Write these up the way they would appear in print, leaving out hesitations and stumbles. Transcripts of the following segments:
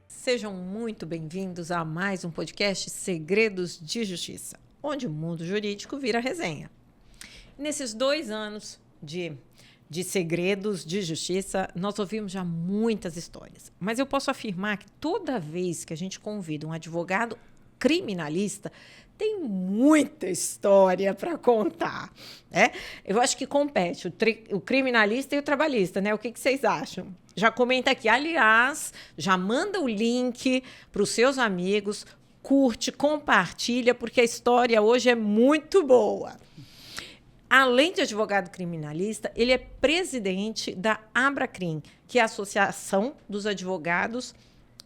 Sejam muito bem-vindos a mais um podcast Segredos de Justiça, onde o mundo jurídico vira resenha. Nesses 2 anos de Segredos de Justiça, nós ouvimos já muitas histórias, mas eu posso afirmar que toda vez que a gente convida um advogado criminalista, tem muita história para contar, né? Eu acho que compete o criminalista e o trabalhista, né? O que vocês acham? Já comenta aqui. Aliás, já manda o link para os seus amigos, curte, compartilha, porque a história hoje é muito boa. Além de advogado criminalista, ele é presidente da Abracrim, que é a Associação dos Advogados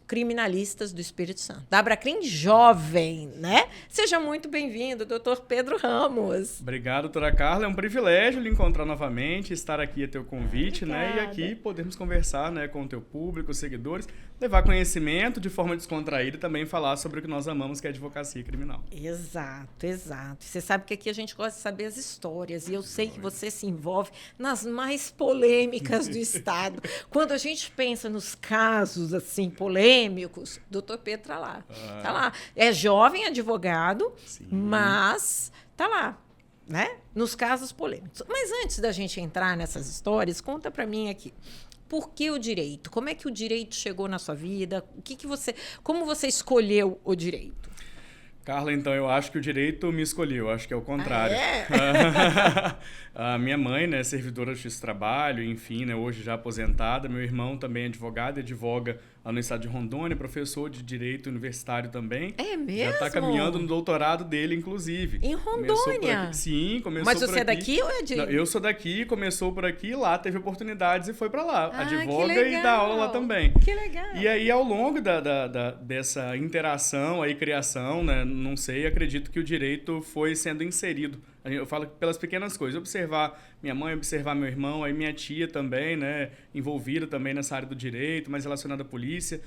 Criminalistas do Espírito Santo. Da Abracrim Jovem, né? Seja muito bem-vindo, doutor Pedro Ramos. Obrigado, doutora Carla. É um privilégio lhe encontrar novamente, estar aqui a teu convite, Obrigada. né? E aqui podermos conversar, né, com o teu público, os seguidores, levar conhecimento de forma descontraída e também falar sobre o que nós amamos, que é a advocacia criminal. Exato, exato. Você sabe que aqui a gente gosta de saber as histórias e eu sei que você se envolve nas mais polêmicas do Estado. Quando a gente pensa nos casos assim polêmicos, doutor Pedro está lá. Tá lá. É jovem advogado, Sim. mas tá lá, né? Nos casos polêmicos. Mas antes da gente entrar nessas histórias, conta para mim aqui. Por que o direito? Como é que o direito chegou na sua vida? Como você escolheu o direito? Carla, então, eu acho que o direito me escolheu, acho que é o contrário. A minha mãe, né, servidora de justiça do trabalho, enfim, né, hoje já aposentada. Meu irmão também é advogado, advoga no estado de Rondônia, professor de direito universitário também. É mesmo? Já está caminhando no doutorado dele, inclusive. Em Rondônia? Sim, começou Mas por você é aqui. daqui ou é de... Não, eu sou daqui, começou por aqui, lá teve oportunidades e foi para lá. Advoga que legal. E dá aula lá também. Que legal. E aí, ao longo dessa interação, aí, criação, né, não sei, acredito que o direito foi sendo inserido. Eu falo pelas pequenas coisas. Observar minha mãe, observar meu irmão, aí minha tia também, né, envolvida também nessa área do direito, mais relacionada à polícia.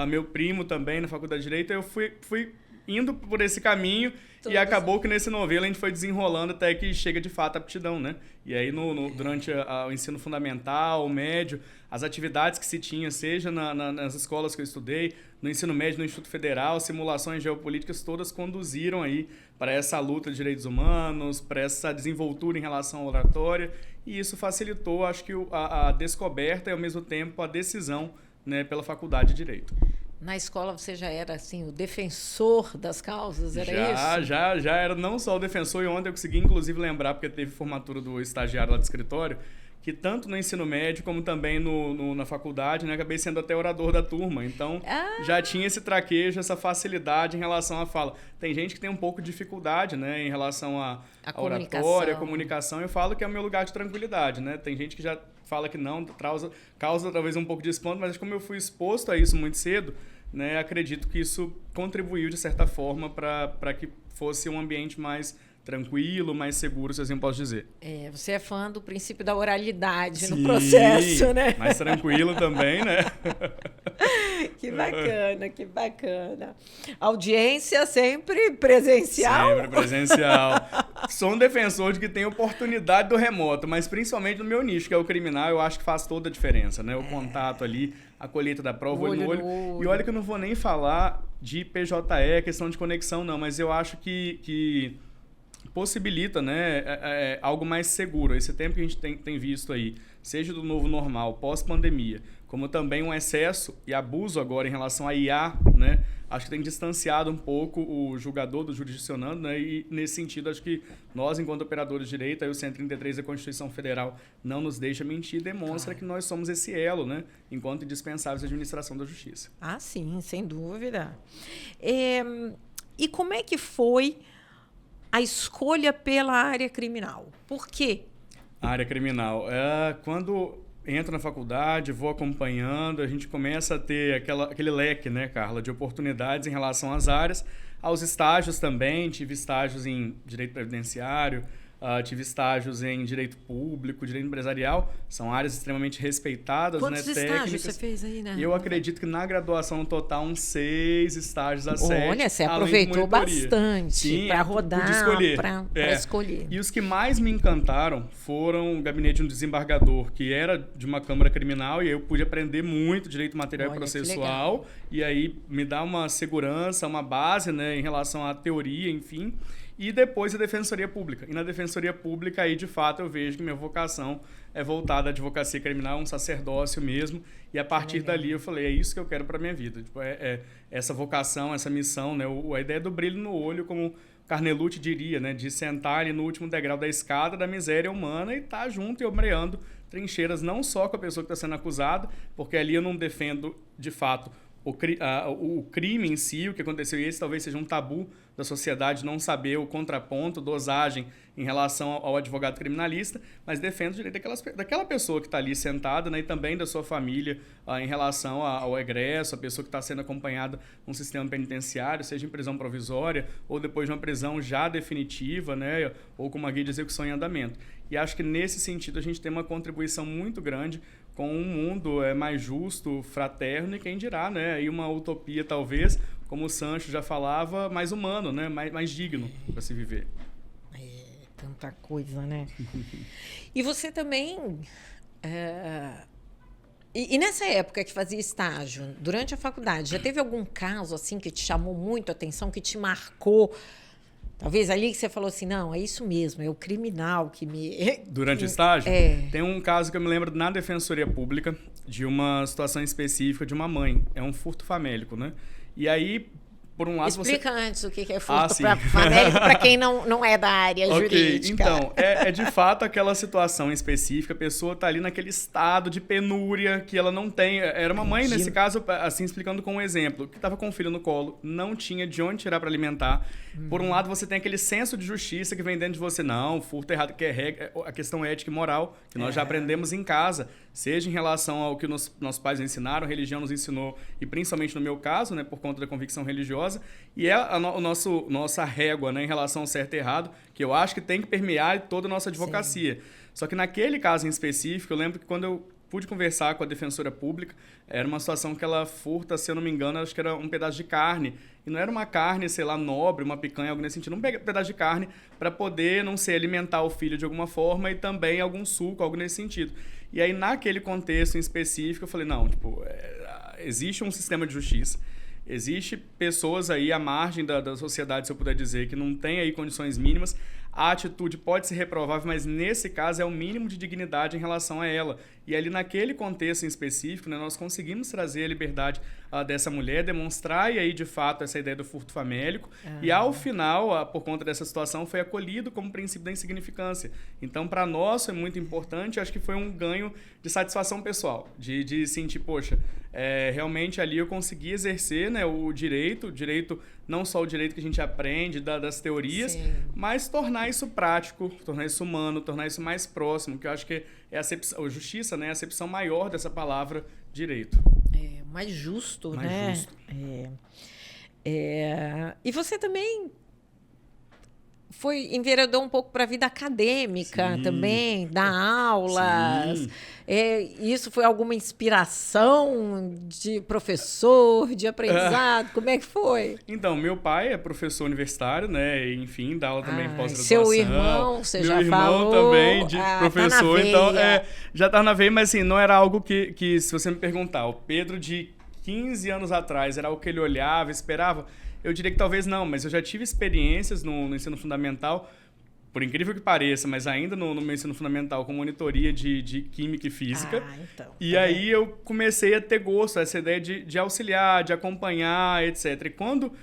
Meu primo também na faculdade de Direito. Eu fui indo por esse caminho e acabou que nesse novelo a gente foi desenrolando até que chega de fato a aptidão, né? E aí durante o ensino fundamental, o médio, as atividades que se tinha, seja nas escolas que eu estudei, no ensino médio, no Instituto Federal, simulações geopolíticas, todas conduziram aí para essa luta de direitos humanos, para essa desenvoltura em relação à oratória, e isso facilitou, acho que a descoberta e ao mesmo tempo a decisão, né, pela Faculdade de Direito. Na escola você já era assim o defensor das causas, era isso? Já era não só o defensor, e ontem eu consegui inclusive lembrar, porque teve formatura do estagiário lá do escritório, que tanto no ensino médio como também na faculdade, né, acabei sendo até orador da turma. Então, já tinha esse traquejo, essa facilidade em relação à fala. Tem gente que tem um pouco de dificuldade, né, em relação à oratória, à comunicação. Eu falo que é o meu lugar de tranquilidade, né? Tem gente que já fala que não, causa talvez um pouco de espanto, mas como eu fui exposto a isso muito cedo, né, acredito que isso contribuiu, de certa forma, para que fosse um ambiente mais tranquilo, mais seguro, se assim posso dizer. Você é fã do princípio da oralidade. Sim, no processo, né? Mais tranquilo também, né? Que bacana, que bacana. Audiência sempre presencial? Sempre presencial. Sou um defensor de que tem oportunidade do remoto, mas principalmente no meu nicho, que é o criminal, eu acho que faz toda a diferença, né? O contato ali, a colheita da prova, olho no olho. E olha que eu não vou nem falar de PJE, questão de conexão, não, mas eu acho que possibilita, né, algo mais seguro. Esse tempo que a gente tem visto aí, seja do novo normal, pós-pandemia, como também um excesso e abuso agora em relação à IA, né, acho que tem distanciado um pouco o julgador do jurisdicionando, né, e nesse sentido acho que nós, enquanto operadores de direito, aí o 133 da Constituição Federal não nos deixa mentir, demonstra que nós somos esse elo, né, enquanto indispensáveis à administração da justiça. Ah, sim, sem dúvida. E como é que foi a escolha pela área criminal? Por quê? A área criminal. Quando entro na faculdade, vou acompanhando, a gente começa a ter aquele leque, né, Carla, de oportunidades em relação às áreas, aos estágios também. Tive estágios em direito previdenciário, tive estágios em direito público, direito empresarial, são áreas extremamente respeitadas, Quantos né, estágios técnicas. você fez aí, né? Eu acredito que na graduação no total uns 6 estágios a 7. Olha, você aproveitou bastante para rodar, para escolher. E os que mais me encantaram foram o gabinete de um desembargador, que era de uma Câmara Criminal, e aí eu pude aprender muito direito material e processual, e aí me dá uma segurança, uma base, né, em relação à teoria, enfim. E depois a Defensoria Pública. E na Defensoria Pública, aí, de fato, eu vejo que minha vocação é voltada à advocacia criminal, um sacerdócio mesmo. E a partir dali eu falei, é isso que eu quero para minha vida. Tipo, essa vocação, essa missão, né? A ideia do brilho no olho, como Carnelucci diria, né? De sentar ali no último degrau da escada da miséria humana e estar junto e ombreando trincheiras, não só com a pessoa que está sendo acusada, porque ali eu não defendo, de fato, o crime em si, o que aconteceu, e esse talvez seja um tabu da sociedade, não saber o contraponto, dosagem em relação ao advogado criminalista, mas defendo o direito daquela pessoa que está ali sentada, né, e também da sua família em relação ao egresso, a pessoa que está sendo acompanhada num sistema penitenciário, seja em prisão provisória ou depois de uma prisão já definitiva, né, ou com uma guia de execução em andamento. E acho que nesse sentido a gente tem uma contribuição muito grande com um mundo mais justo, fraterno e quem dirá, né? E uma utopia, talvez, como o Sancho já falava, mais humano, né? Mais digno para se viver. Tanta coisa, né? E você também... E nessa época que fazia estágio, durante a faculdade, já teve algum caso assim que te chamou muito a atenção, que te marcou? Talvez ali que você falou assim, não, é isso mesmo, é o criminal que me... Durante o estágio? Tem um caso que eu me lembro na Defensoria Pública, de uma situação específica de uma mãe. É um furto famélico, né? E aí, por um lado... Explica antes o que é furto famélico para quem não é da área jurídica. Então, é de fato aquela situação específica, a pessoa está ali naquele estado de penúria que ela não tem... Era uma mãe, nesse caso, assim, explicando com um exemplo, que estava com o filho no colo, não tinha de onde tirar para alimentar. Por um lado, você tem aquele senso de justiça que vem dentro de você. Não, furto é errado, que é a questão ética e moral, que nós já aprendemos em casa, seja em relação ao que nossos pais nos ensinaram, a religião nos ensinou, e principalmente no meu caso, né, por conta da convicção religiosa, e nossa régua, né, em relação ao certo e errado, que eu acho que tem que permear toda a nossa advocacia. Sim. Só que naquele caso em específico, eu lembro que quando eu pude conversar com a Defensora Pública, era uma situação que ela furta, se eu não me engano, acho que era um pedaço de carne. E não era uma carne, sei lá, nobre, uma picanha, algo nesse sentido. Um pedaço de carne para poder, não sei, alimentar o filho de alguma forma e também algum suco, algo nesse sentido. E aí, naquele contexto em específico, eu falei, não, tipo, existe um sistema de justiça. Existe pessoas aí à margem da sociedade, se eu puder dizer, que não tem aí condições mínimas. A atitude pode ser reprovável, mas nesse caso é o mínimo de dignidade em relação a ela. E ali naquele contexto em específico, né, nós conseguimos trazer a liberdade dessa mulher, demonstrar e aí de fato essa ideia do furto famélico. E ao final, por conta dessa situação, foi acolhido como princípio da insignificância. Então, para nós é muito importante, acho que foi um ganho de satisfação pessoal, de sentir, poxa, realmente ali eu consegui exercer, né, o direito não só o direito que a gente aprende das teorias, sim, mas tornar isso prático, tornar isso humano, tornar isso mais próximo, que eu acho que é a justiça, né, a acepção maior dessa palavra direito. Mais justo, mais né? Justo. E você também enveredou um pouco para a vida acadêmica, sim, também, dar aulas. Sim. Isso foi alguma inspiração de professor, de aprendizado? Como é que foi? Então, meu pai é professor universitário, né? Enfim, dá aula também pós-graduação. Seu irmão, você já falou. Meu irmão também, de professor. Tá então, já tá na veia, mas assim, não era algo que, se você me perguntar, o Pedro de 15 anos atrás, era algo que ele olhava, esperava? Eu diria que talvez não, mas eu já tive experiências no ensino fundamental, por incrível que pareça, mas ainda no meu ensino fundamental, com monitoria de Química e Física. Então. E aí eu comecei a ter gosto, essa ideia de auxiliar, de acompanhar, etc. E quando,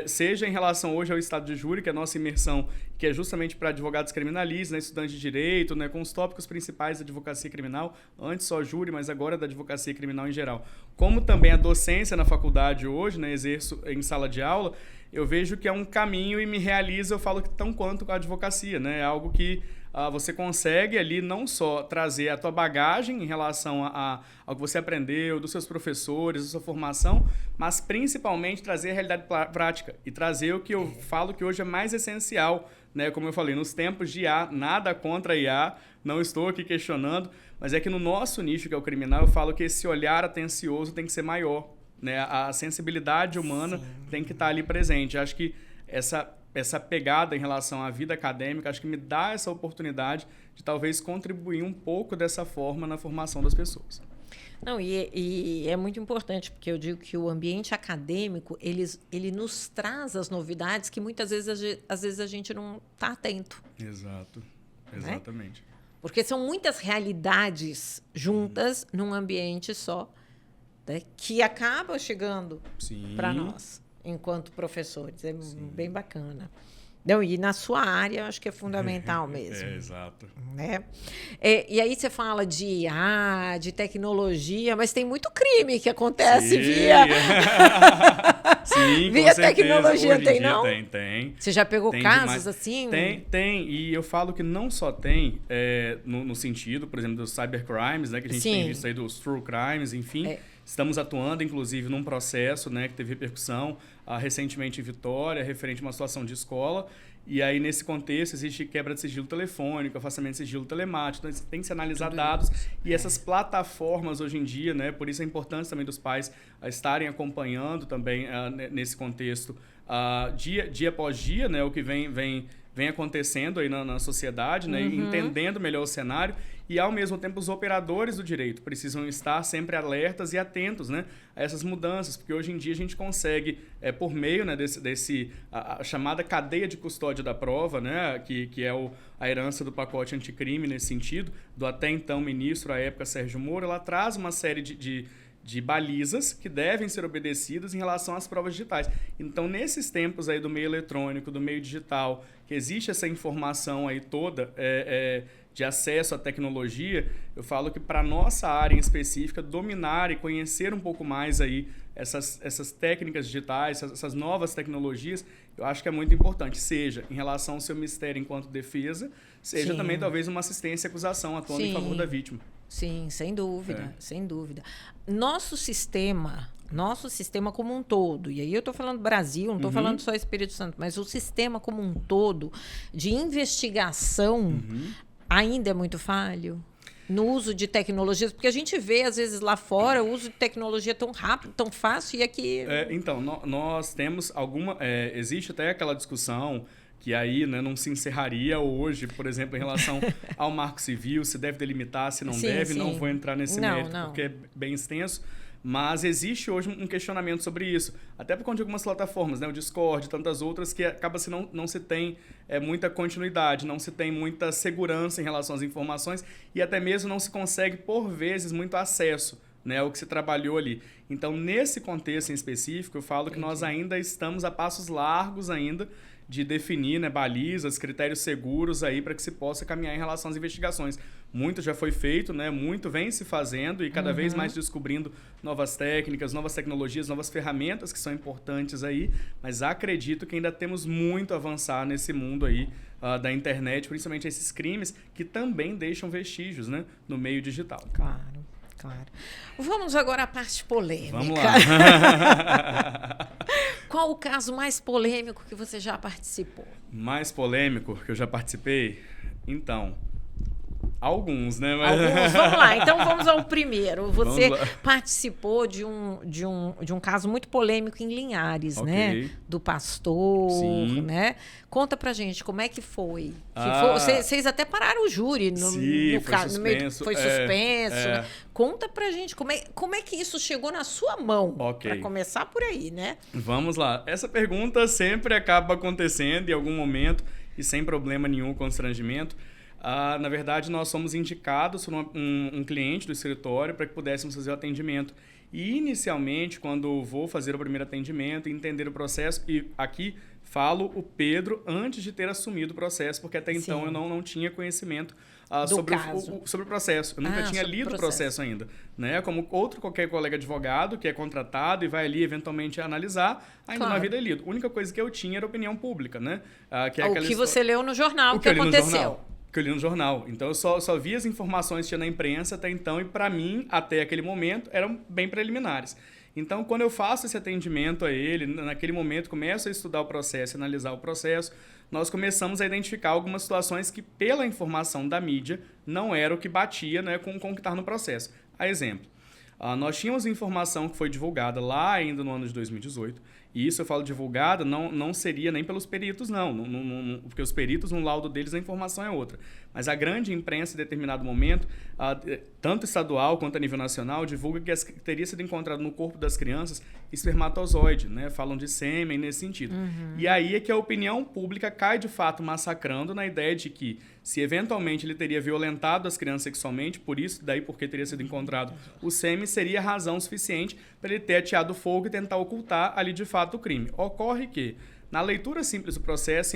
seja em relação hoje ao estado de júri, que é a nossa imersão, que é justamente para advogados criminalistas, né, estudantes de direito, né, com os tópicos principais da advocacia criminal, antes só júri, mas agora da advocacia criminal em geral. Como também a docência na faculdade hoje, né, exerço em sala de aula, eu vejo que é um caminho e me realiza, eu falo que tão quanto com a advocacia, né? É algo que você consegue ali não só trazer a tua bagagem em relação ao que você aprendeu, dos seus professores, da sua formação, mas principalmente trazer a realidade prática e trazer o que eu falo que hoje é mais essencial né? Como eu falei, nos tempos de IA, nada contra a IA, não estou aqui questionando, mas é que no nosso nicho, que é o criminal, eu falo que esse olhar atencioso tem que ser maior, né? A sensibilidade humana tem que estar ali presente. Acho que essa pegada em relação à vida acadêmica, acho que me dá essa oportunidade de talvez contribuir um pouco dessa forma na formação das pessoas. Não, e é muito importante, porque eu digo que o ambiente acadêmico, ele nos traz as novidades que muitas vezes, às vezes a gente não está atento. Exato, exatamente. Né? Porque são muitas realidades juntas num ambiente só, né, que acaba chegando para nós, enquanto professores. É bem bacana. Não, e na sua área, eu acho que é fundamental mesmo. Exato. Né? E aí você fala de IA, de tecnologia, mas tem muito crime que acontece via... Sim, via tecnologia, tem não? Tem. Você já pegou casos demais. assim? Tem. E eu falo que não só tem, no sentido, por exemplo, dos cybercrimes, né, que a gente tem visto aí, dos true crimes, enfim. Estamos atuando, inclusive, num processo, né, que teve repercussão recentemente em Vitória, referente a uma situação de escola. E aí, nesse contexto, existe quebra de sigilo telefônico, afastamento de sigilo telemático. Então, tem que se analisar dados. E essas plataformas, hoje em dia, né, por isso a importância também dos pais estarem acompanhando também nesse contexto, dia após dia, né, o que vem acontecendo aí na sociedade, né, entendendo melhor o cenário. E, ao mesmo tempo, os operadores do direito precisam estar sempre alertas e atentos, né, a essas mudanças, porque hoje em dia a gente consegue, por meio, né, a chamada cadeia de custódia da prova, né, que é a herança do pacote anticrime nesse sentido, do até então ministro, à época, Sérgio Moro, ela traz uma série de balizas que devem ser obedecidas em relação às provas digitais. Então, nesses tempos aí do meio eletrônico, do meio digital, que existe essa informação aí toda de acesso à tecnologia, eu falo que para a nossa área em específica, dominar e conhecer um pouco mais aí essas técnicas digitais, essas novas tecnologias, eu acho que é muito importante, seja em relação ao seu mistério enquanto defesa, seja também talvez uma assistência e acusação atuando em favor da vítima. Sim, sem dúvida, sem dúvida. Nosso sistema como um todo, e aí eu estou falando Brasil, não estou falando só Espírito Santo, mas o sistema como um todo de investigação ainda é muito falho no uso de tecnologias, porque a gente vê, às vezes, lá fora, o uso de tecnologia tão rápido, tão fácil, e aqui... Então, nós temos existe até aquela discussão que aí, né, não se encerraria hoje, por exemplo, em relação ao Marco Civil, se deve delimitar, se não deve. Não vou entrar nesse mérito, porque é bem extenso. Mas existe hoje um questionamento sobre isso. Até por conta de algumas plataformas, né, o Discord e tantas outras, que acaba se não se tem muita continuidade, não se tem muita segurança em relação às informações e até mesmo não se consegue, por vezes, muito acesso, né, ao que se trabalhou ali. Então, nesse contexto em específico, eu falo que nós ainda estamos a passos largos ainda de definir, né, balizas, critérios seguros aí para que se possa caminhar em relação às investigações. Muito já foi feito, né? Muito vem se fazendo e cada vez mais descobrindo novas técnicas, novas tecnologias, novas ferramentas que são importantes aí, mas acredito que ainda temos muito a avançar nesse mundo aí da internet, principalmente esses crimes que também deixam vestígios, né, no meio digital. Claro. Vamos agora à parte polêmica. Vamos lá. Qual o caso mais polêmico que você já participou? Mais polêmico que eu já participei? Então, alguns, né? Alguns, vamos lá. Então, vamos ao primeiro. Você participou de um caso muito polêmico em Linhares, né? Do pastor, né? Conta pra gente, como é que foi? Vocês até pararam o júri no caso. Foi suspenso. Né? Conta pra gente, como é que isso chegou na sua mão? Pra começar por aí, né? Vamos lá. Essa pergunta sempre acaba acontecendo em algum momento e sem problema nenhum, constrangimento. Na verdade, nós somos indicados por um cliente do escritório para que pudéssemos fazer o atendimento. E, inicialmente, quando vou fazer o primeiro atendimento, entender o processo, e aqui falo o Pedro antes de ter assumido o processo, porque até então eu não tinha conhecimento sobre o processo. Eu nunca tinha lido o processo ainda. Né? Como qualquer colega advogado que é contratado e vai ali eventualmente analisar, ainda não havia lido. A única coisa que eu tinha era opinião pública. Né? O que você leu no jornal, o que aconteceu. Que eu li no jornal. Então, eu só vi as informações que tinha na imprensa até então e, para mim, até aquele momento, eram bem preliminares. Então, quando eu faço esse atendimento a ele, naquele momento, começo a estudar o processo, analisar o processo, nós começamos a identificar algumas situações que, pela informação da mídia, não era o que batia, né, com o que está no processo. A exemplo, nós tínhamos informação que foi divulgada lá ainda no ano de 2018, e isso eu falo divulgada, não seria nem pelos peritos, porque os peritos, no laudo deles, a informação é outra. Mas a grande imprensa, em determinado momento, tanto estadual quanto a nível nacional, divulga que teria sido encontrado no corpo das crianças espermatozoide, né? Falam de sêmen nesse sentido. E aí é que a opinião pública cai, de fato, massacrando na ideia de que, se eventualmente ele teria violentado as crianças sexualmente, porque teria sido encontrado o sêmen, seria razão suficiente para ele ter ateado fogo e tentar ocultar ali, de fato, o crime. Ocorre que, na leitura simples do processo,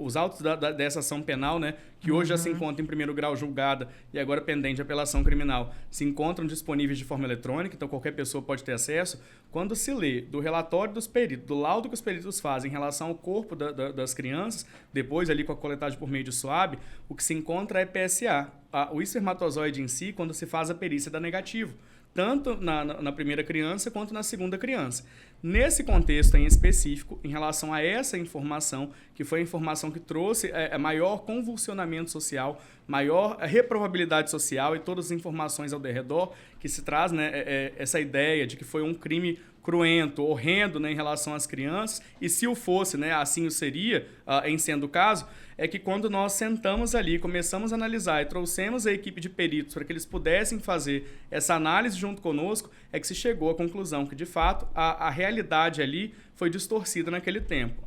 os autos dessa ação penal, né, que hoje já se encontra em primeiro grau julgada e agora pendente de apelação criminal, se encontram disponíveis de forma eletrônica, então qualquer pessoa pode ter acesso. Quando se lê do relatório dos peritos, do laudo que os peritos fazem em relação ao corpo das crianças, depois ali com a coletagem por meio de SWAB, o que se encontra é PSA. O espermatozoide em si, quando se faz a perícia, dá negativo, tanto na primeira criança quanto na segunda criança. Nesse contexto em específico, em relação a essa informação, que foi a informação que trouxe maior convulsionamento social, maior reprovabilidade social e todas as informações ao derredor, que se traz, né, essa ideia de que foi um crime cruento, horrendo, né, em relação às crianças, e se o fosse, né, assim o seria, em sendo o caso, é que quando nós sentamos ali, começamos a analisar e trouxemos a equipe de peritos para que eles pudessem fazer essa análise junto conosco, é que se chegou à conclusão que, de fato, a realidade ali foi distorcida naquele tempo.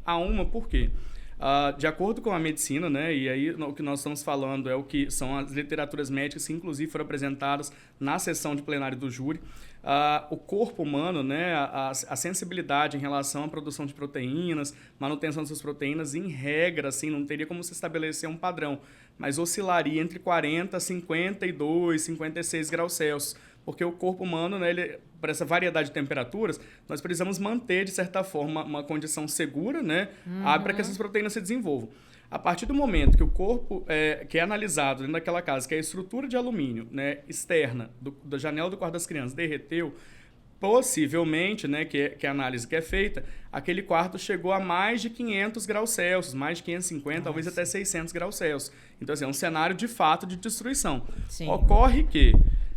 Por quê? De acordo com a medicina, né, e aí o que nós estamos falando é o que são as literaturas médicas que, inclusive, foram apresentadas na sessão de plenário do júri, o corpo humano, né, a sensibilidade em relação à produção de proteínas, manutenção dessas proteínas, em regra, assim, não teria como se estabelecer um padrão, mas oscilaria entre 40, 52, 56 graus Celsius, porque o corpo humano, né, para essa variedade de temperaturas, nós precisamos manter, de certa forma, uma condição segura, né, para que essas proteínas se desenvolvam. A partir do momento que o corpo que é analisado dentro daquela casa, que é a estrutura de alumínio, né, externa da janela do quarto das crianças derreteu, possivelmente, né, que é a análise que é feita, aquele quarto chegou a mais de 500 graus Celsius, mais de 550, talvez até 600 graus Celsius. Então, assim, é um cenário de fato de destruição. Sim. Ocorre que,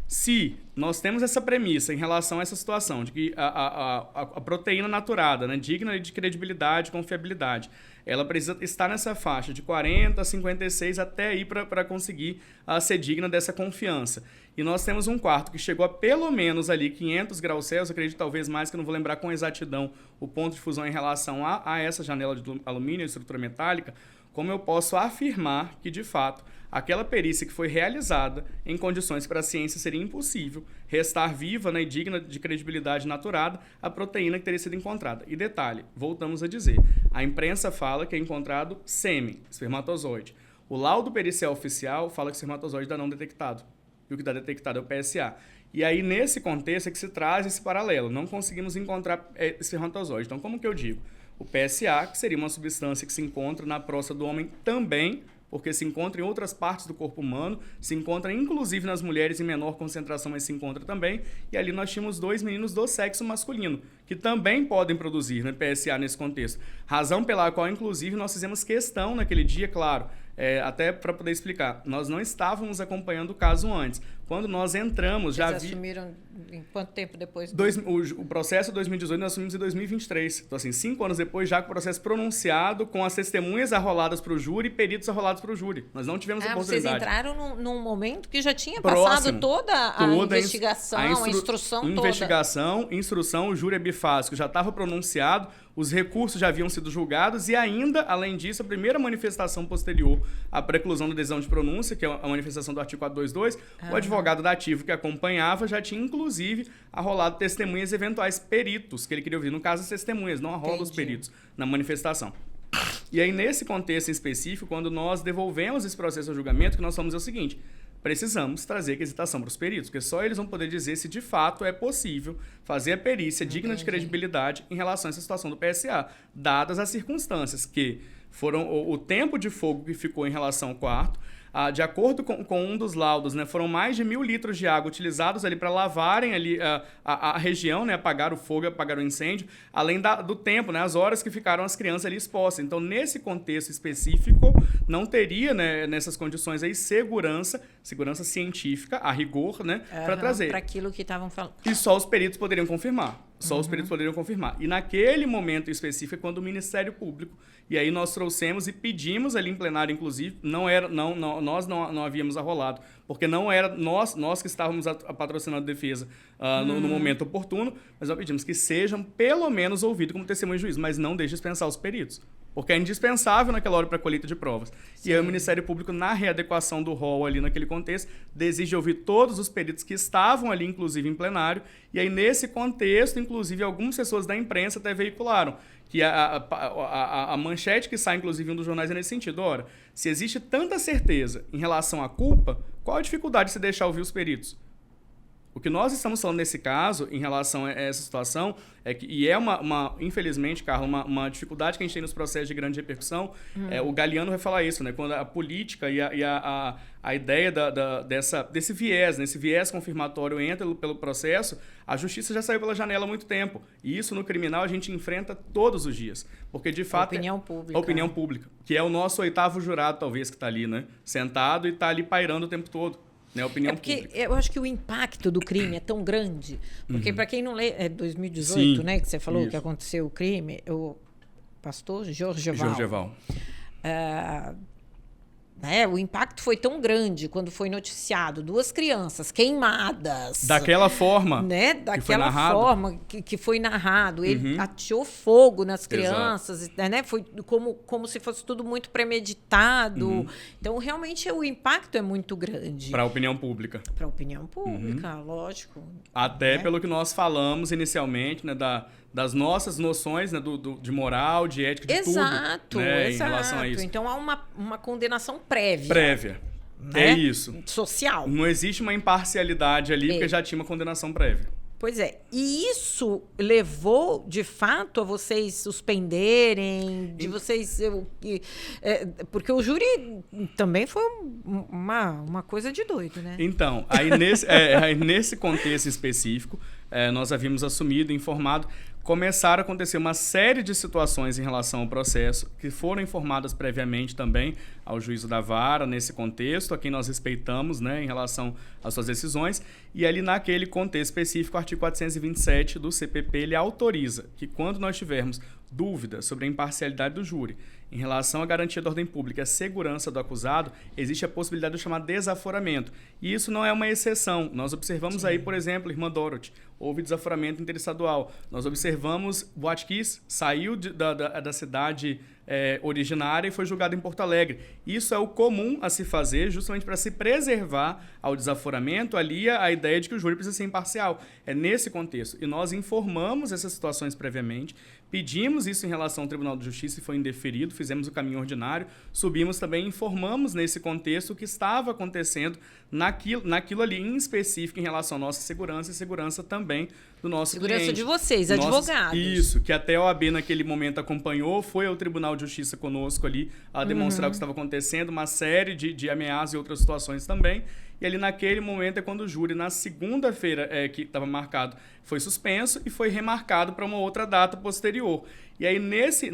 se nós temos essa premissa em relação a essa situação de que a proteína naturada, né, digna de credibilidade e confiabilidade, ela precisa estar nessa faixa de 40, 56 até aí para conseguir ser digna dessa confiança. E nós temos um quarto que chegou a pelo menos ali 500 graus Celsius, acredito talvez mais, que eu não vou lembrar com exatidão o ponto de fusão em relação a essa janela de alumínio, estrutura metálica. Como eu posso afirmar que, de fato, aquela perícia que foi realizada em condições para a ciência seria impossível restar viva, né, e digna de credibilidade naturada a proteína que teria sido encontrada. E detalhe, voltamos a dizer, a imprensa fala que é encontrado sêmen, espermatozoide. O laudo pericial oficial fala que o espermatozoide dá não detectado. E o que dá detectado é o PSA. E aí, nesse contexto, é que se traz esse paralelo. Não conseguimos encontrar espermatozoide. Então, como que eu digo? O PSA, que seria uma substância que se encontra na próstata do homem também, porque se encontra em outras partes do corpo humano, se encontra inclusive nas mulheres em menor concentração, mas se encontra também. E ali nós tínhamos 2 meninos do sexo masculino, que também podem produzir, né, PSA nesse contexto. Razão pela qual, inclusive, nós fizemos questão naquele dia, claro, até para poder explicar, nós não estávamos acompanhando o caso antes. Quando nós entramos, já Vocês assumiram em quanto tempo depois? O processo de 2018 nós assumimos em 2023. Então, assim, 5 anos depois, já com o processo pronunciado, com as testemunhas arroladas para o júri e peritos arrolados para o júri. Nós não tivemos oportunidade. Vocês entraram num momento que já tinha passado toda a investigação, a instrução toda. Investigação, instrução, o júri é bifásico já estava pronunciado, os recursos já haviam sido julgados e ainda, além disso, a primeira manifestação posterior à preclusão da decisão de pronúncia, que é a manifestação do artigo 422, o advogado dativo que acompanhava já tinha, inclusive, arrolado testemunhas e eventuais peritos que ele queria ouvir. No caso, as testemunhas, não arrola os peritos na manifestação. E aí, nesse contexto em específico, quando nós devolvemos esse processo ao julgamento, o que nós vamos é o seguinte: precisamos trazer quesitação para os peritos, porque só eles vão poder dizer se de fato é possível fazer a perícia digna de credibilidade em relação a essa situação do PSA, dadas as circunstâncias que foram o tempo de fogo que ficou em relação ao quarto. De acordo com um dos laudos, né, foram mais de 1.000 litros de água utilizados ali para lavarem ali a região, né, apagar o fogo, apagar o incêndio, além do tempo, né, as horas que ficaram as crianças ali expostas. Então, nesse contexto específico, não teria, né, nessas condições aí, segurança científica, a rigor, né, para trazer. Para aquilo que estavam falando. E só os peritos poderiam confirmar. Os peritos poderiam confirmar. E naquele momento específico é quando o Ministério Público, e aí nós trouxemos e pedimos ali em plenário, inclusive, nós não havíamos arrolado, porque não era nós que estávamos patrocinando a defesa no momento oportuno, mas nós pedimos que sejam pelo menos ouvidos como testemunho de juízo, mas não deixe dispensar os peritos. Porque é indispensável naquela hora para a colheita de provas. Sim. E aí o Ministério Público, na readequação do rol ali naquele contexto, deseja ouvir todos os peritos que estavam ali, inclusive em plenário. E aí, nesse contexto, inclusive, algumas pessoas da imprensa até veicularam que a manchete que sai, inclusive, em um dos jornais é nesse sentido. Ora, se existe tanta certeza em relação à culpa, qual a dificuldade de se deixar ouvir os peritos? O que nós estamos falando nesse caso, em relação a essa situação, e é infelizmente, Carla, uma dificuldade que a gente tem nos processos de grande repercussão, o Galeano vai falar isso, né? Quando a política e a ideia desse viés, né? Esse viés confirmatório entra pelo processo, a justiça já saiu pela janela há muito tempo. E isso no criminal a gente enfrenta todos os dias. Porque, de fato, a opinião pública, que é o nosso 8º jurado, talvez, que está ali, né? Sentado e está ali pairando o tempo todo. Né, opinião porque pública. Eu acho que o impacto do crime é tão grande. Porque, para quem não lê, é 2018, sim, né, que você falou isso, que aconteceu o crime, o pastor Jorgeval. O impacto foi tão grande quando foi noticiado 2 crianças queimadas. Daquela forma. Né? Daquela forma que foi narrado. Ele ateou fogo nas crianças. Né? Foi como se fosse tudo muito premeditado. Então, realmente, o impacto é muito grande. Para a opinião pública. Para a opinião pública, lógico. Até pelo que nós falamos inicialmente, né, das nossas noções, né, de moral, de ética, de tudo. Né, em relação a isso. Então, há uma condenação prévia. Prévia. Né? É isso. Social. Não existe uma imparcialidade ali, porque já tinha uma condenação prévia. Pois é. E isso levou, de fato, a vocês suspenderem, porque o júri também foi uma coisa de doido, né? Então, aí nesse contexto específico, nós havíamos assumido, informado, começaram a acontecer uma série de situações em relação ao processo que foram informadas previamente também ao juízo da vara, nesse contexto, a quem nós respeitamos, né, em relação às suas decisões. E ali naquele contexto específico, o artigo 427 do CPP, ele autoriza que quando nós tivermos dúvida sobre a imparcialidade do júri em relação à garantia da ordem pública e à segurança do acusado, existe a possibilidade de chamar desaforamento. E isso não é uma exceção. Nós observamos aí, por exemplo, irmã Dorothy, houve desaforamento interestadual. Nós observamos Boatkiss, saiu da cidade originária e foi julgado em Porto Alegre. Isso é o comum a se fazer justamente para se preservar ao desaforamento ali a ideia de que o júri precisa ser imparcial. É nesse contexto. E nós informamos essas situações previamente, pedimos isso em relação ao Tribunal de Justiça e foi indeferido, fizemos o caminho ordinário, subimos também, informamos nesse contexto o que estava acontecendo naquilo ali em específico em relação à nossa segurança e segurança também do nosso cliente. Segurança de vocês, advogados. Isso, que até a OAB naquele momento acompanhou, foi ao Tribunal de Justiça conosco ali a demonstrar o que estava acontecendo, uma série de ameaças e outras situações também. E ali naquele momento é quando o júri, na segunda-feira que estava marcado, foi suspenso e foi remarcado para uma outra data posterior. E aí nessa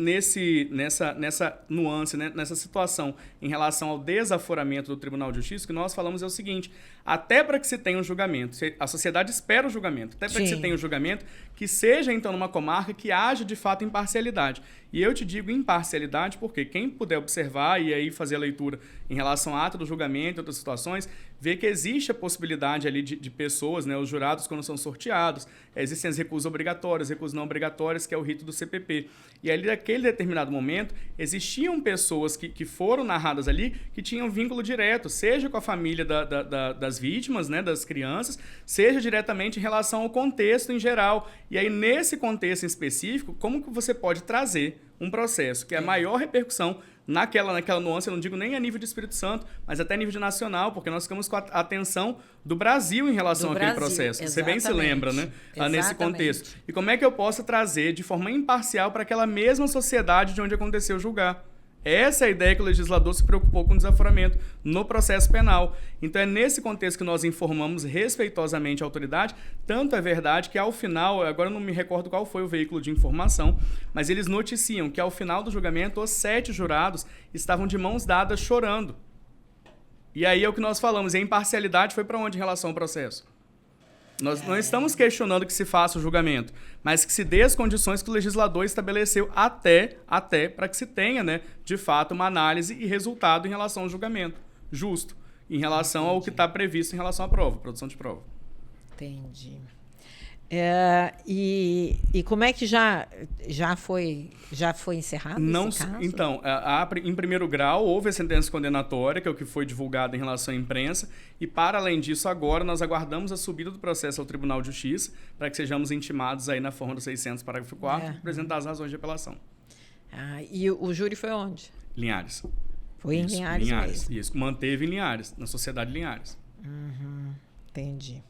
nuance, né, nessa situação em relação ao desaforamento do Tribunal de Justiça, o que nós falamos é o seguinte: até para que se tenha um julgamento, a sociedade espera o julgamento, até para que se tenha um julgamento, que seja então numa comarca que haja de fato imparcialidade. E eu te digo imparcialidade porque quem puder observar e aí fazer a leitura em relação ao ato do julgamento e outras situações, vê que existe a possibilidade ali de pessoas, né, os jurados quando são sorteados, existem as recusas obrigatórias, recusas não obrigatórias, que é o rito do CPP. E ali naquele determinado momento, existiam pessoas que foram narradas ali que tinham vínculo direto, seja com a família das vítimas, né, das crianças, seja diretamente em relação ao contexto em geral. E aí nesse contexto em específico, como que você pode trazer um processo que é a maior repercussão naquela nuance, eu não digo nem a nível de Espírito Santo, mas até a nível de nacional, porque nós ficamos com a atenção do Brasil em relação àquele processo. Exatamente. Você bem se lembra, né? Nesse contexto. E como é que eu posso trazer de forma imparcial para aquela mesma sociedade de onde aconteceu julgar? Essa é a ideia que o legislador se preocupou com o desaforamento no processo penal. Então, é nesse contexto que nós informamos respeitosamente a autoridade. Tanto é verdade que, ao final, agora eu não me recordo qual foi o veículo de informação, mas eles noticiam que, ao final do julgamento, os 7 jurados estavam de mãos dadas chorando. E aí é o que nós falamos. E a imparcialidade foi para onde em relação ao processo? Nós não estamos questionando que se faça o julgamento, mas que se dê as condições que o legislador estabeleceu até para que se tenha, né, de fato, uma análise e resultado em relação ao julgamento justo, em relação ao que está previsto em relação à prova, produção de prova. Entendi. E como é que já foi encerrado esse caso? Então, em primeiro grau, houve a sentença condenatória, que é o que foi divulgado em relação à imprensa, e, para além disso, agora nós aguardamos a subida do processo ao Tribunal de Justiça para que sejamos intimados aí na forma do 600, parágrafo 4º, apresentar as razões de apelação. E o júri foi onde? Linhares. Foi em Linhares mesmo? Isso, manteve em Linhares, na Sociedade Linhares. Entendi.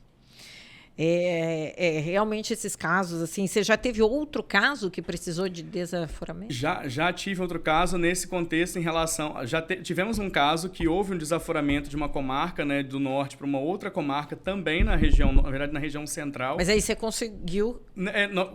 Realmente esses casos, assim, você já teve outro caso que precisou de desaforamento? Já tive outro caso nesse contexto em relação... tivemos um caso que houve um desaforamento de uma comarca, né, do norte para uma outra comarca, também na região, na verdade, na região central. Mas aí você conseguiu...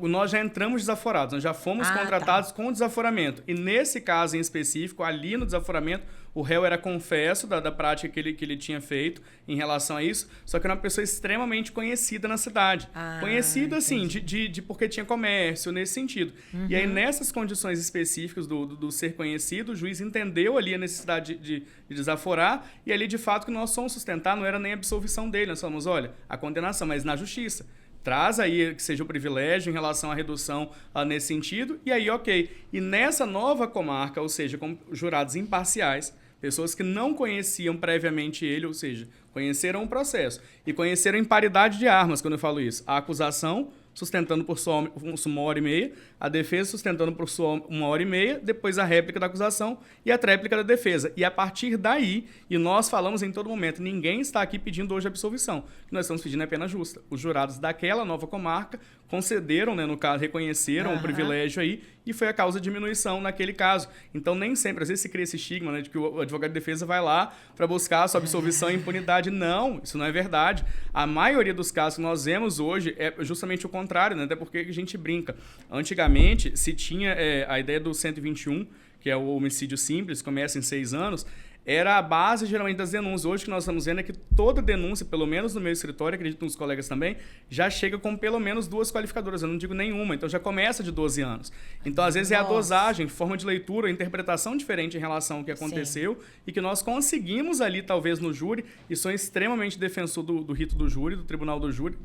Nós já entramos desaforados, nós já fomos contratados com desaforamento. E nesse caso em específico, ali no desaforamento, o réu era confesso da prática que ele tinha feito em relação a isso, só que era uma pessoa extremamente conhecida na cidade. Conhecida, assim, de porque tinha comércio, nesse sentido. E aí, nessas condições específicas do ser conhecido, o juiz entendeu ali a necessidade de desaforar, e ali, de fato, que nós fomos sustentar, não era nem a absolvição dele. Nós falamos, olha, a condenação, mas na justiça. Traz aí que seja um privilégio em relação à redução nesse sentido, e aí, ok. E nessa nova comarca, ou seja, com jurados imparciais, pessoas que não conheciam previamente ele, ou seja, conheceram o processo e conheceram em paridade de armas, quando eu falo isso. A acusação sustentando por só 1h30, a defesa sustentando por só 1h30, depois a réplica da acusação e a tréplica da defesa. E a partir daí, e nós falamos em todo momento, ninguém está aqui pedindo hoje absolvição. O que nós estamos pedindo é pena justa. Os jurados daquela nova comarca concederam, né, no caso, reconheceram o privilégio aí, e foi a causa de diminuição naquele caso. Então, nem sempre, às vezes se cria esse estigma, né, de que o advogado de defesa vai lá para buscar a sua absolvição e impunidade. Não, isso não é verdade. A maioria dos casos que nós vemos hoje é justamente o contrário, né, até porque a gente brinca. Antigamente, se tinha a ideia do 121, que é o homicídio simples, começa em 6 anos, era a base, geralmente, das denúncias. Hoje, o que nós estamos vendo é que toda denúncia, pelo menos no meu escritório, acredito nos colegas também, já chega com pelo menos 2 qualificadoras. Eu não digo nenhuma, então já começa de 12 anos. Então, às vezes, é a dosagem, forma de leitura, a interpretação diferente em relação ao que aconteceu. Sim. E que nós conseguimos ali, talvez, no júri, e sou extremamente defensor do rito do júri, do tribunal do júri,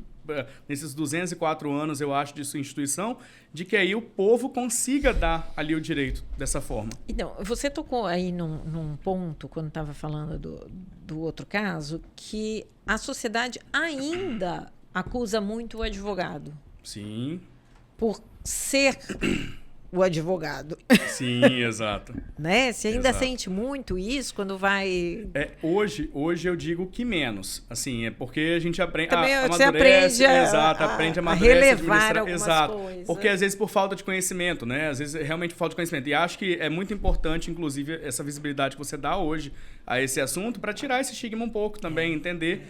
nesses 204 anos, eu acho, de sua instituição, de que aí o povo consiga dar ali o direito dessa forma. Então, você tocou aí num ponto, quando estava falando do outro caso, que a sociedade ainda acusa muito o advogado. Sim. Por ser o advogado. Sim, exato. Né? Você ainda sente muito isso quando vai... Hoje eu digo que menos. Assim, é porque a gente aprende... Você aprende aprende a relevar algumas coisas. Porque às vezes por falta de conhecimento, né? Às vezes realmente por falta de conhecimento. E acho que é muito importante, inclusive, essa visibilidade que você dá hoje a esse assunto para tirar esse estigma um pouco também, entender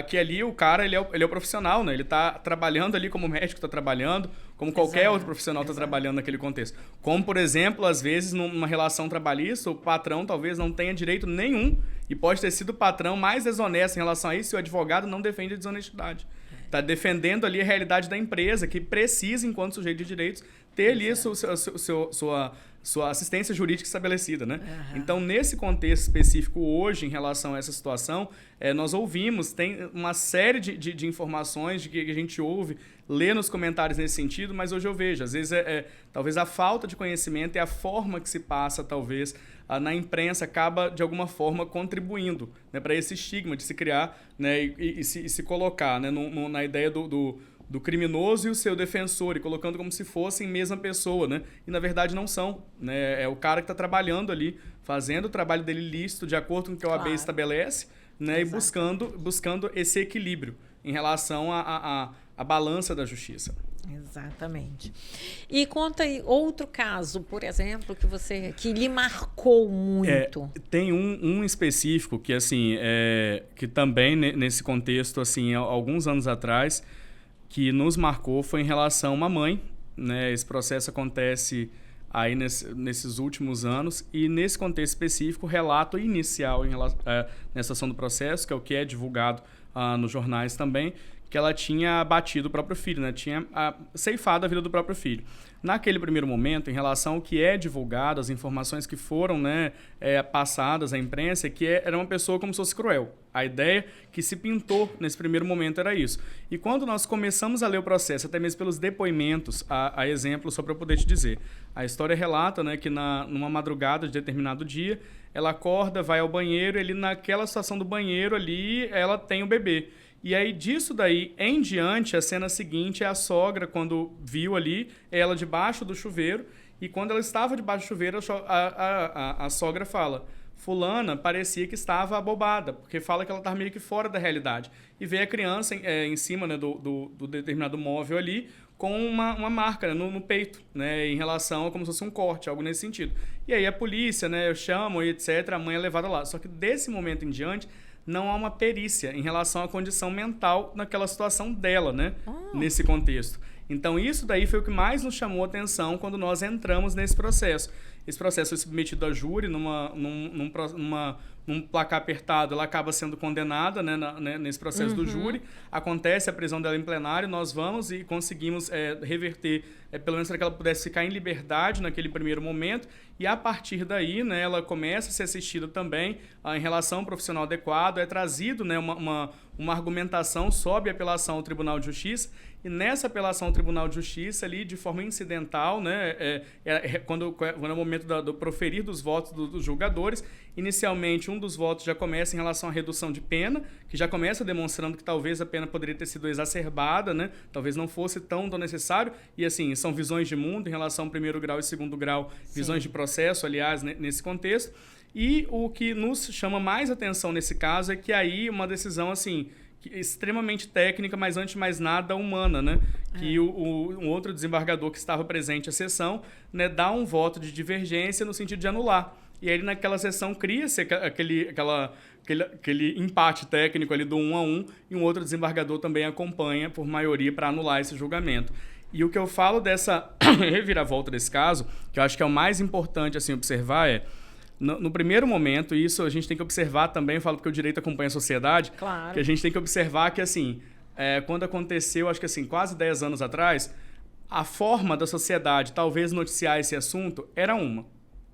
que ali o cara, ele é o profissional, né? Ele está trabalhando ali como médico está trabalhando, como qualquer outro profissional está trabalhando naquele contexto. Como, por exemplo, às vezes, numa relação trabalhista, o patrão talvez não tenha direito nenhum e pode ter sido o patrão mais desonesto em relação a isso e o advogado não defende a desonestidade. Está defendendo ali a realidade da empresa, que precisa, enquanto sujeito de direitos, ter ali sua assistência jurídica estabelecida, né? Então, nesse contexto específico hoje, em relação a essa situação, nós ouvimos, tem uma série de informações de que a gente ouve, lê nos comentários nesse sentido, mas hoje eu vejo, às vezes talvez a falta de conhecimento e a forma que se passa, talvez, na imprensa acaba, de alguma forma, contribuindo, né, para esse estigma de se criar, né, e se colocar, né, na ideia do criminoso e o seu defensor, e colocando como se fossem mesma pessoa, né? E na verdade não são, né? É o cara que está trabalhando ali, fazendo o trabalho dele lícito, de acordo com o que a OAB estabelece, né? E buscando esse equilíbrio em relação à balança da justiça. Exatamente. E conta aí outro caso, por exemplo, que lhe marcou muito. Tem um específico que assim que também nesse contexto assim alguns anos atrás que nos marcou foi em relação a uma mãe, né? Esse processo acontece aí nesses últimos anos e nesse contexto específico o relato inicial nessa ação do processo, que é o que é divulgado nos jornais também, que ela tinha batido o próprio filho, né? Tinha ceifado a vida do próprio filho. Naquele primeiro momento, em relação ao que é divulgado, as informações que foram, né, passadas à imprensa, era uma pessoa como se fosse cruel. A ideia que se pintou nesse primeiro momento era isso. E quando nós começamos a ler o processo, até mesmo pelos depoimentos, a exemplo, só para eu poder te dizer, a história relata, né, que numa madrugada de determinado dia, ela acorda, vai ao banheiro, e naquela situação do banheiro ali, ela tem o bebê. E aí, disso daí em diante, a cena seguinte é a sogra, quando viu ali, ela debaixo do chuveiro, e quando ela estava debaixo do chuveiro, a sogra fala, fulana parecia que estava abobada, porque fala que ela estava meio que fora da realidade. E vê a criança em cima, né, do determinado móvel ali, com uma marca, né, no peito, né, em relação a como se fosse um corte, algo nesse sentido. E aí a polícia, né, chamam e etc., a mãe é levada lá. Só que desse momento em diante, não há uma perícia em relação à condição mental naquela situação dela, né? Nesse contexto. Então, isso daí foi o que mais nos chamou a atenção quando nós entramos nesse processo. Esse processo foi submetido a júri num placar apertado, ela acaba sendo condenada, né, nesse processo do júri. Acontece a prisão dela em plenário, nós vamos e conseguimos reverter, pelo menos para que ela pudesse ficar em liberdade naquele primeiro momento. E a partir daí, né, ela começa a ser assistida também em relação ao profissional adequado, é trazido, né, uma argumentação sob apelação ao Tribunal de Justiça. E nessa apelação ao Tribunal de Justiça, ali, de forma incidental, né, quando é o momento do proferir dos votos dos julgadores, inicialmente um dos votos já começa em relação à redução de pena, que já começa demonstrando que talvez a pena poderia ter sido exacerbada, né, talvez não fosse tão necessário, e assim, são visões de mundo em relação ao primeiro grau e segundo grau, visões de processo, aliás, nesse contexto. E o que nos chama mais atenção nesse caso é que aí uma decisão, assim, extremamente técnica, mas antes de mais nada humana, né? Que um outro desembargador que estava presente à sessão, né, dá um voto de divergência no sentido de anular. E aí naquela sessão cria-se aquele empate técnico ali do 1-1 e um outro desembargador também acompanha por maioria para anular esse julgamento. E o que eu falo dessa reviravolta desse caso, que eu acho que é o mais importante assim, observar no primeiro momento, isso a gente tem que observar também, eu falo porque o direito acompanha a sociedade, claro, que a gente tem que observar que, assim, quando aconteceu, acho que assim, quase 10 anos atrás, a forma da sociedade talvez noticiar esse assunto era uma.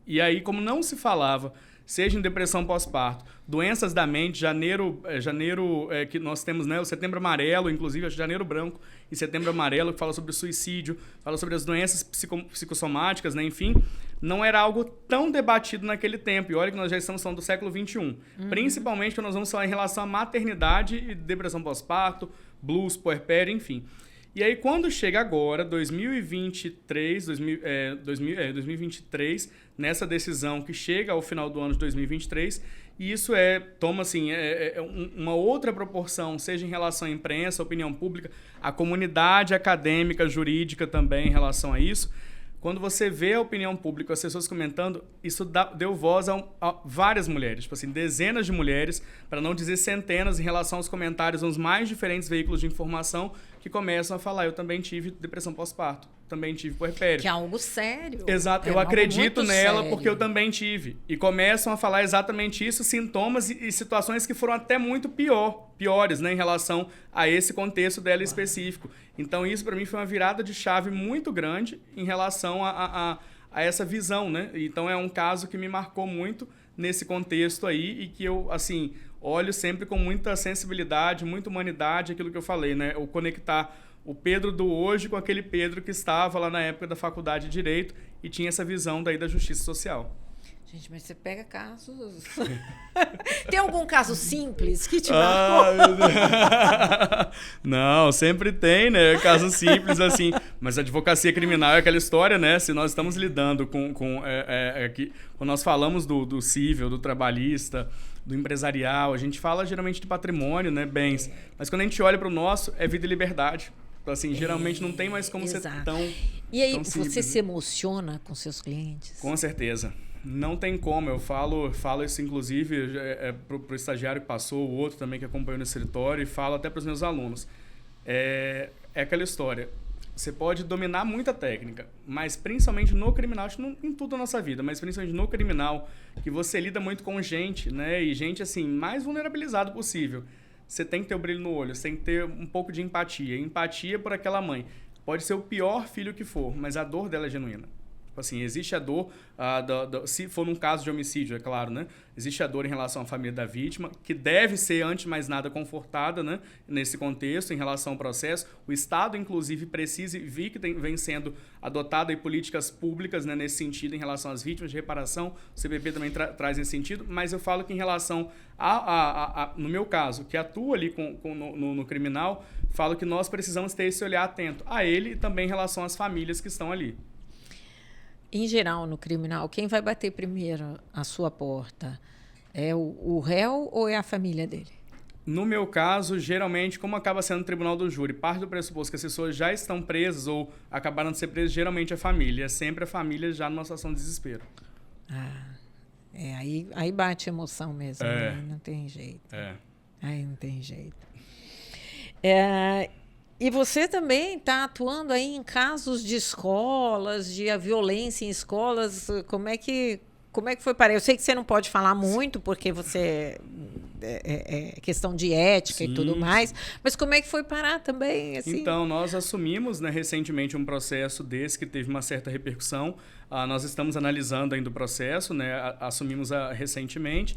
E aí, como não se falava, seja em depressão pós-parto, doenças da mente, janeiro que nós temos, né, o Setembro Amarelo, inclusive, acho Janeiro Branco e Setembro Amarelo, que fala sobre o suicídio, fala sobre as doenças psicossomáticas, né, enfim, não era algo tão debatido naquele tempo. E olha que nós já estamos falando do século XXI. Principalmente quando nós vamos falar em relação à maternidade e depressão pós-parto, blues, puerpério, enfim. E aí, quando chega agora, 2023, nessa decisão que chega ao final do ano de 2023, e isso toma assim, uma outra proporção, seja em relação à imprensa, à opinião pública, à comunidade acadêmica, jurídica também em relação a isso. Quando você vê a opinião pública, as pessoas comentando, isso deu voz a várias mulheres, tipo assim, dezenas de mulheres, para não dizer centenas, em relação aos comentários nos mais diferentes veículos de informação que começam a falar, eu também tive depressão pós-parto, também tive puerpério. Que é algo sério. Exato, eu acredito nela sério. porque eu também tive. E começam a falar exatamente isso, sintomas e situações que foram até muito piores, né, em relação a esse contexto dela específico. Então isso para mim foi uma virada de chave muito grande em relação a essa visão, né? Então é um caso que me marcou muito nesse contexto aí e que eu, assim, olho sempre com muita sensibilidade, muita humanidade, aquilo que eu falei, né? O conectar o Pedro do hoje com aquele Pedro que estava lá na época da faculdade de Direito e tinha essa visão daí da justiça social. Gente, mas você pega casos... Tem algum caso simples que te marcou? Meu Deus. Não, sempre tem, né? Caso simples, assim. Mas a advocacia criminal é aquela história, né? Se nós estamos lidando quando nós falamos do civil, do trabalhista, do empresarial, a gente fala geralmente de patrimônio, né? Bens. Mas quando a gente olha para o nosso, é vida e liberdade. Assim, geralmente não tem mais como ser tão E aí, tão você simples, se emociona com seus clientes? Com certeza. Não tem como. Eu falo isso, inclusive, para o estagiário que passou, o outro também que acompanhou no escritório, e falo até para os meus alunos. É aquela história. Você pode dominar muita técnica, mas principalmente no criminal, acho que em tudo na nossa vida, mas principalmente no criminal, que você lida muito com gente, né? E gente, assim, mais vulnerabilizado possível. Você tem que ter o brilho no olho, você tem que ter um pouco de empatia. Empatia por aquela mãe. Pode ser o pior filho que for, mas a dor dela é genuína. Tipo assim, existe a dor, se for num caso de homicídio, é claro, né? Existe a dor em relação à família da vítima, que deve ser, antes de mais nada, confortada, né? Nesse contexto, em relação ao processo. O Estado, inclusive, precisa e vi que vem sendo adotado aí políticas públicas, né? Nesse sentido, em relação às vítimas de reparação. O CPP também traz nesse sentido, mas eu falo que em relação no meu caso, que atua ali no criminal, falo que nós precisamos ter esse olhar atento a ele e também em relação às famílias que estão ali. Em geral, no criminal, quem vai bater primeiro a sua porta? É o réu ou é a família dele? No meu caso, geralmente, como acaba sendo o tribunal do júri, parte do pressuposto que as pessoas já estão presas ou acabaram de ser presas, geralmente é a família. É sempre a família já numa situação de desespero. Aí bate emoção mesmo, né? Não tem jeito. Aí não tem jeito. E você também está atuando aí em casos de escolas, de violência em escolas. Como é que foi para? Eu sei que você não pode falar muito, porque você é questão de ética. Sim, e tudo mais, mas como é que foi parar também? Assim? Então, nós assumimos, né, recentemente um processo desse que teve uma certa repercussão. Nós estamos analisando ainda o processo, né, assumimos recentemente.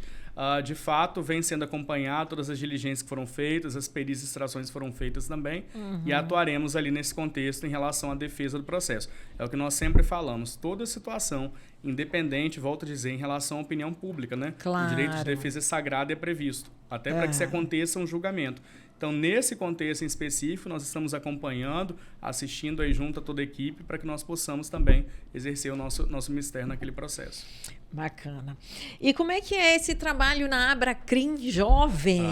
De fato, vem sendo acompanhado todas as diligências que foram feitas, as perícias e extrações foram feitas também, e atuaremos ali nesse contexto em relação à defesa do processo. É o que nós sempre falamos, toda situação, independente, volto a dizer, em relação à opinião pública, né? Claro. O direito de defesa é sagrado e é previsto, até para que se aconteça um julgamento. Então, nesse contexto em específico, nós estamos acompanhando, assistindo aí junto a toda a equipe para que nós possamos também exercer o nosso mistério naquele processo. Bacana. E como é que é esse trabalho na Abracrim Jovem?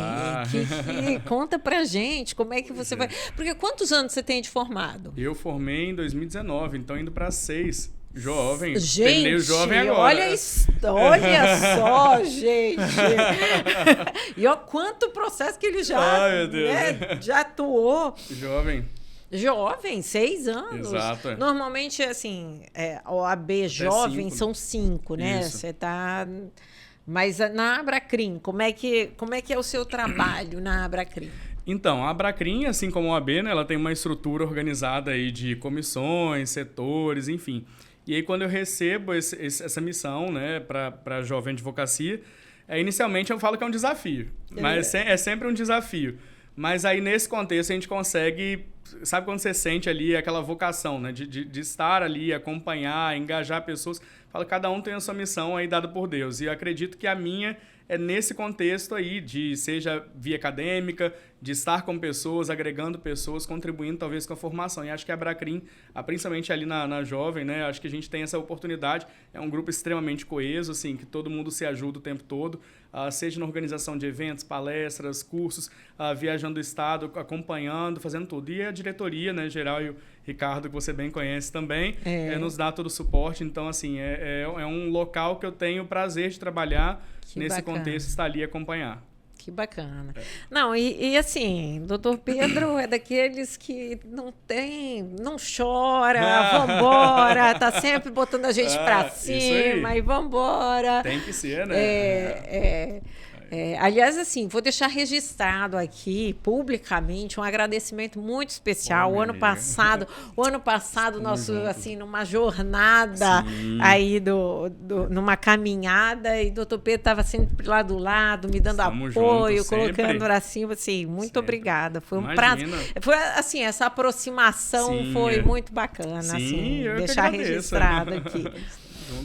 Conta pra gente, como é que você vai... Porque quantos anos você tem de formado? Eu formei em 2019, então indo para 6. Jovem. Gente, terminei o jovem agora. Olha só, gente. E olha quanto processo que ele já, já atuou. Jovem, 6 anos. Exato. Normalmente, assim, OAB jovem 5, são 5, né? Isso. Você tá... Mas na Abracrim, como é que é o seu trabalho na Abracrim? Então, a Abracrim, assim como a OAB, né, ela tem uma estrutura organizada aí de comissões, setores, enfim. E aí, quando eu recebo essa missão, né, para a Jovem Advocacia, inicialmente eu falo que é um desafio. Mas é sempre um desafio. Mas aí, nesse contexto, a gente consegue... Sabe quando você sente ali aquela vocação, né? De estar ali, acompanhar, engajar pessoas. Fala, cada um tem a sua missão aí dada por Deus. E eu acredito que a minha é nesse contexto aí, seja via acadêmica, de estar com pessoas, agregando pessoas, contribuindo talvez com a formação. E acho que a Abracrim, principalmente ali na Jovem, né? Acho que a gente tem essa oportunidade. É um grupo extremamente coeso, assim, que todo mundo se ajuda o tempo todo. Seja na organização de eventos, palestras, cursos, viajando o estado, acompanhando, fazendo tudo. E a diretoria, né, geral, e o Ricardo, que você bem conhece também, nos dá todo o suporte. Então, assim, é um local que eu tenho o prazer de trabalhar nesse contexto, estar ali e acompanhar. Que bacana. Não, e assim, doutor Pedro é daqueles que não chora, vambora, tá sempre botando a gente pra cima e vambora. Tem que ser, né? Aliás, assim, vou deixar registrado aqui, publicamente, um agradecimento muito especial. O ano passado, nosso, assim, numa jornada aí, numa caminhada, e o doutor Pedro estava sempre lá do lado, me dando apoio, colocando pra cima, assim, muito obrigada. Foi um prazer. Foi, assim, essa aproximação foi muito bacana, assim, deixar registrado aqui.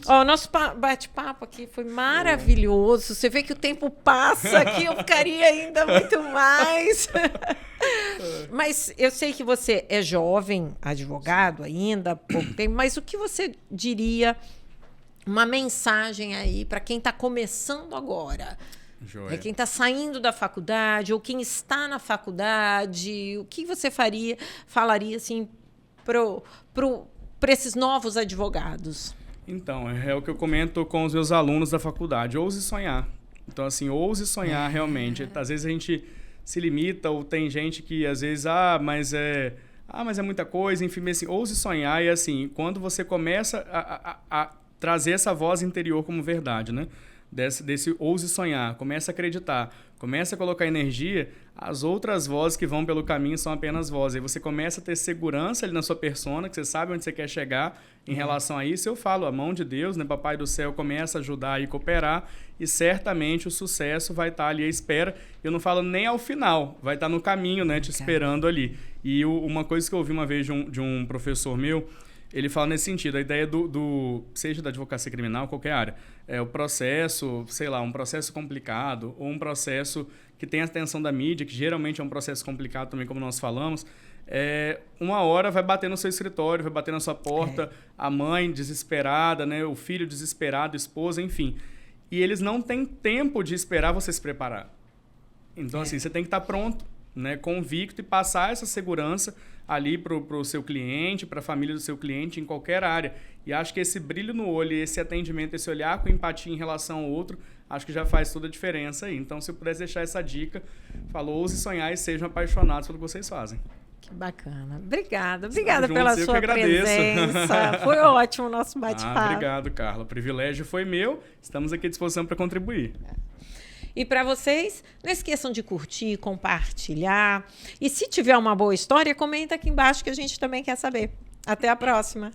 O nosso bate-papo aqui foi maravilhoso. Você vê que o tempo passa aqui, eu ficaria ainda muito mais. Mas eu sei que você é jovem, advogado ainda, há pouco tempo, mas o que você diria, uma mensagem aí para quem está começando agora? Joia. Quem está saindo da faculdade ou quem está na faculdade, o que você falaria assim, para esses novos advogados? Então, é o que eu comento com os meus alunos da faculdade. Ouse sonhar. Então, assim, ouse sonhar realmente. Às vezes a gente se limita ou tem gente que às vezes, mas é muita coisa, enfim, mas, assim, ouse sonhar. E assim, quando você começa a trazer essa voz interior como verdade, né? Desse ouse sonhar, começa a acreditar, começa a colocar energia, as outras vozes que vão pelo caminho são apenas vozes. Aí você começa a ter segurança ali na sua persona, que você sabe onde você quer chegar em relação a isso. Eu falo, a mão de Deus, né, Papai do Céu, começa a ajudar e cooperar, e certamente o sucesso vai estar ali à espera. Eu não falo nem ao final, vai estar no caminho, né, te esperando ali. E uma coisa que eu ouvi uma vez de um professor meu, ele fala nesse sentido, a ideia seja da advocacia criminal, qualquer área, o processo, sei lá, um processo complicado ou um processo que tem a atenção da mídia, que geralmente é um processo complicado também, como nós falamos, uma hora vai bater no seu escritório, vai bater na sua porta, a mãe desesperada, né, o filho desesperado, a esposa, enfim. E eles não têm tempo de esperar você se preparar. Então, assim, você tem que estar pronto, né, convicto, e passar essa segurança ali para o seu cliente, para a família do seu cliente, em qualquer área. E acho que esse brilho no olho, esse atendimento, esse olhar com empatia em relação ao outro, acho que já faz toda a diferença aí. Então, se eu pudesse deixar essa dica, ouse sonhar e sejam apaixonados pelo que vocês fazem. Que bacana. Obrigada pela sua presença. Foi ótimo o nosso bate-papo. Obrigado, Carla. O privilégio foi meu. Estamos aqui à disposição para contribuir. E para vocês, não esqueçam de curtir, compartilhar. E se tiver uma boa história, comenta aqui embaixo que a gente também quer saber. Até a próxima.